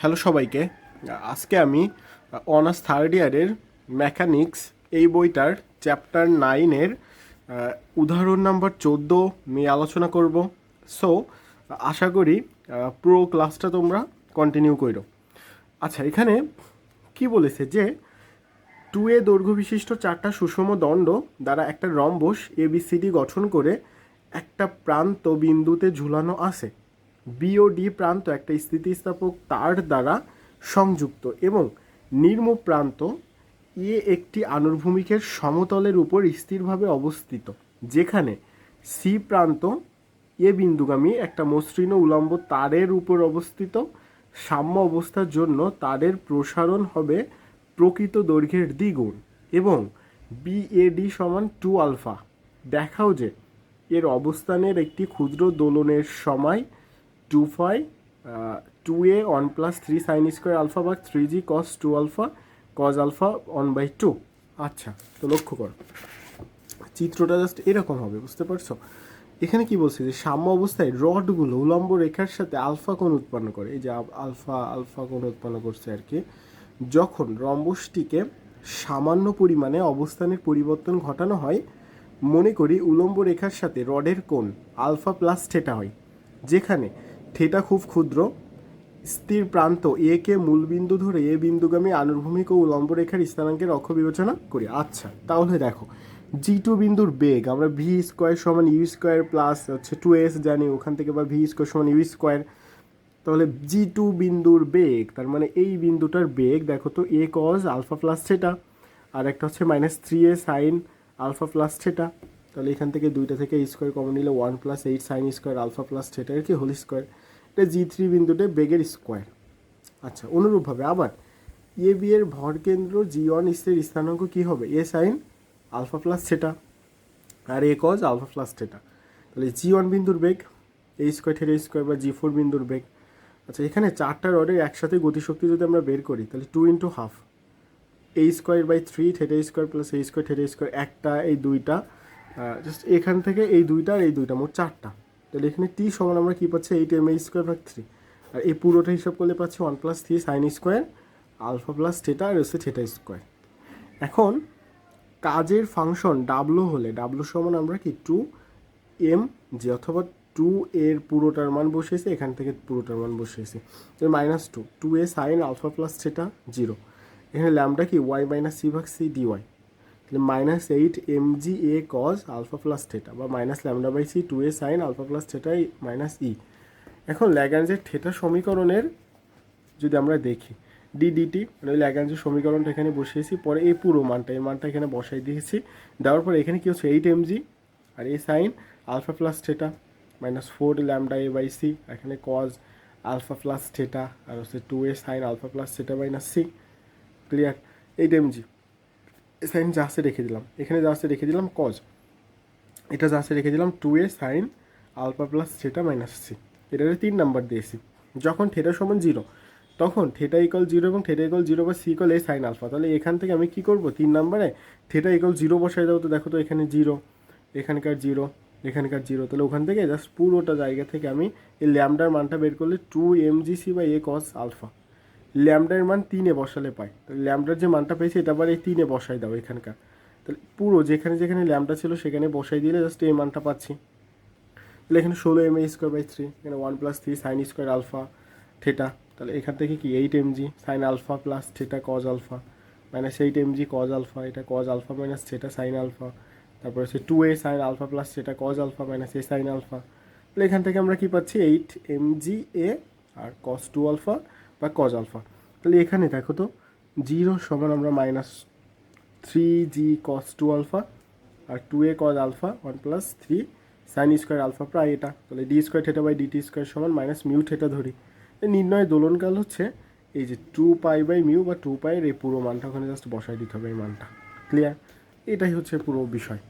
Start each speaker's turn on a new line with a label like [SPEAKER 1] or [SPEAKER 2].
[SPEAKER 1] Hello সবাইকে। আজকে আমি অনার্স থার্ড ইয়ারের মেকানিক্স এই বইটার চ্যাপ্টার 9-এর উদাহরণ নাম্বার 14 নিয়ে আলোচনা করব। সো আশা করি পুরো ক্লাসটা তোমরা কন্টিনিউ করো। আচ্ছা, এখানে কি বলেছে যে 2A দৈর্ঘ্য বিশিষ্ট 4টা সুষম দণ্ড দ্বারা একটা রম্বস ABCD গঠন করে একটা প্রান্ত বিন্দুতে ঝুলানো আছে। বি ও ডি প্রান্ত একটা স্থিতিস্থাপক তার দ্বারা সংযুক্ত এবং নিম্ন প্রান্ত এ একটি আনুভূমিকের সমতলের উপর স্থিরভাবে অবস্থিত, যেখানে সি প্রান্ত এ বিন্দুগামী একটা মসৃণ উলম্ব তারের উপর অবস্থিত। সাম্য অবস্থার জন্য তারের প্রসারণ হবে প্রকৃত দৈর্ঘ্যের দ্বিগুণ এবং বিএডি সমান 2 আলফা। দেখাও যে এর অবস্থানের একটি ক্ষুদ্র দোলনের সময় 2a 1+3 সাইন স্কোয়ার আলফা বা 3g cos 2 alpha cos alpha 1/2। আচ্ছা, তো লক্ষ্য করো চিত্রটা জাস্ট এরকম হবে, বুঝতে পারছো? এখানে কি বলছে যে সাম্য অবস্থায় রডগুলো উলম্ব রেখার সাথে আলফা কোণ উৎপন্ন করে। এই যে আলফা কোণ উৎপন্ন করছে আর কি। যখন রম্বসটিকে সামান্য পরিমাণে অবস্থানের পরিবর্তন ঘটানো হয়, মনে করি উলম্ব রেখার সাথে রডের কোণ আলফা প্লাস থিটা হয়, যেখানে থিটা খুব ক্ষুদ্র। স্থির প্রান্ত এ কে মূলবিন্দু ধরে এ বিন্দুগামী আনুভূমিক ও উলম্ব রেখার স্থানাঙ্কের অক্ষ বিবেচনা করি। আচ্ছা, তাহলে দেখো G2 বিন্দুর বেগ আমরা ভি স্কোয়ার সমান ইউ স্কোয়ার প্লাস হচ্ছে 2s জানি, ওখান থেকে বা ভি স্কোয়ার সমান ইউ স্কোয়ার। তাহলে G2 বিন্দুর বেগ, তার মানে এই বিন্দুটার বেগ দেখো তো a cos alpha plus theta, আর একটা হচ্ছে -3a sign alpha plus theta. তাহলে এখান থেকে দুইটা থেকে স্কোয়ার কমন নিলে 1+8 sine square alpha plus theta এর কি হোল স্কোয়ার। এটা G3 বিন্দুতে বেগের স্কোয়ার। আচ্ছা, অনুরূপভাবে আবার এ বি এর ভরকেন্দ্র G1 স্থির স্থানাঙ্ক কী হবে? এ সাইন আলফা প্লাস থিটা আর এ কজ আলফা প্লাস থিটা। তাহলে G1 বিন্দুর বেগ এ স্কোয়ার থিটা স্কোয়ার বা G4 বিন্দুর বেগ। আচ্ছা, এখানে 4টা রডের একসাথে গতিশক্তি যদি আমরা বের করি তাহলে 2 × half a square by 3 theta square plus a square theta square, একটা এই দুইটা জাস্ট এখান থেকে এই দুইটা আর এই দুইটা, মোট 4টা। তাহলে এখানে টি সমান আমরা কী পাচ্ছি? 8m²/3, আর এই পুরোটা হিসাব করলে পাচ্ছি 1+3 sine square alpha plus theta আর হচ্ছে থিটা স্কোয়ার। এখন কাজের ফাংশন ডাব্লু হলে ডাব্লু সমান আমরা কি 2mg, অথবা 2 এর পুরোটার মান বসিয়েছি, এখান থেকে পুরোটার মান বসিয়েছি -2 2a sine alpha plus theta 0। এখানে ল্যামডা কি y-c/c dy, তাহলে -8mg/a cos alpha plus theta বা -λ/c 2a sine alpha plus theta -e। এখন ল্যাগ্রাঞ্জের থিটা সমীকরণের যদি আমরা দেখি ডিডিটি, মানে ওই ল্যাগ্রাঞ্জের সমীকরণটা এখানে বসিয়েছি, পরে এই পুরো মানটা এই মানটা এখানে বসাই দিয়েছি। দেওয়ার পরে এখানে কী হচ্ছে 8mg আর a sine alpha plus theta -4λ/a/c, এখানে cos আলফা প্লাস থিটা আর হচ্ছে 2a sine alpha plus theta -c। Clear? 8mg sine যা আছে রেখে দিলাম, এখানে যা আছে রেখে দিলাম cos, এটা যা আছে রেখে দিলাম 2a sine alpha plus theta -c। এটা 3 নাম্বার দিয়েছি। যখন থিটা সমান 0 তখন থিটা ইকুয়াল 0 এবং থিটা ইকুয়াল 0 বা সি ইকুয়াল এ সাইন আলফা। তাহলে এখান থেকে আমি কি করব? 3 নাম্বারে থিটা ইকুয়াল 0 বসাই দাও। তো দেখো তো এখানে 0, এখানকার 0, এখানকার 0, তাহলে ওখান থেকে জাস্ট পুরোটা জায়গা থেকে আমি এই ল্যামডার মানটা বের করলে 2mgc/a cos আলফা। ল্যামডার মান 3-এ বসালে পাই, তাহলে ল্যামডার যে মানটা পেয়েছি এটা আবার এই 3-এ বসাই দাও এখানকার। তাহলে পুরো যেখানে যেখানে ল্যামডা ছিল সেখানে বসাই দিলে জাস্ট এই মানটা পাচ্ছি। তাহলে এখানে 16ma²/3, এখানে 1+3 সাইন স্কোয়ার আলফা থিটা, তাহলে এখান থেকে কি 8mg sine alpha plus theta cos alpha -8mg cos alpha, এটা cos alpha minus theta sine alpha, তারপর হচ্ছে 2a sine alpha plus theta cos alpha -a sine alpha. তাহলে এখান থেকে আমরা কি পাচ্ছি? 8mg/a আর cos 2 আলফা বা কজ আলফা। তাহলে এখানে দেখো তো 0 সমান আমরা -3g cos 2 আলফা আর 2a cos আলফা 1+3 সাইন স্কোয়ার আলফা প্রায় এটা। তাহলে d square theta by d t square সমান -μ থিটা ধরি। নির্ণয় দোলনকাল হচ্ছে এই যে 2π/μ বা 2π এর এই পুরো মানটা ওখানে জাস্ট বসাই দিতে হবে এই মানটা। ক্লিয়ার? এটাই হচ্ছে পুরো বিষয়।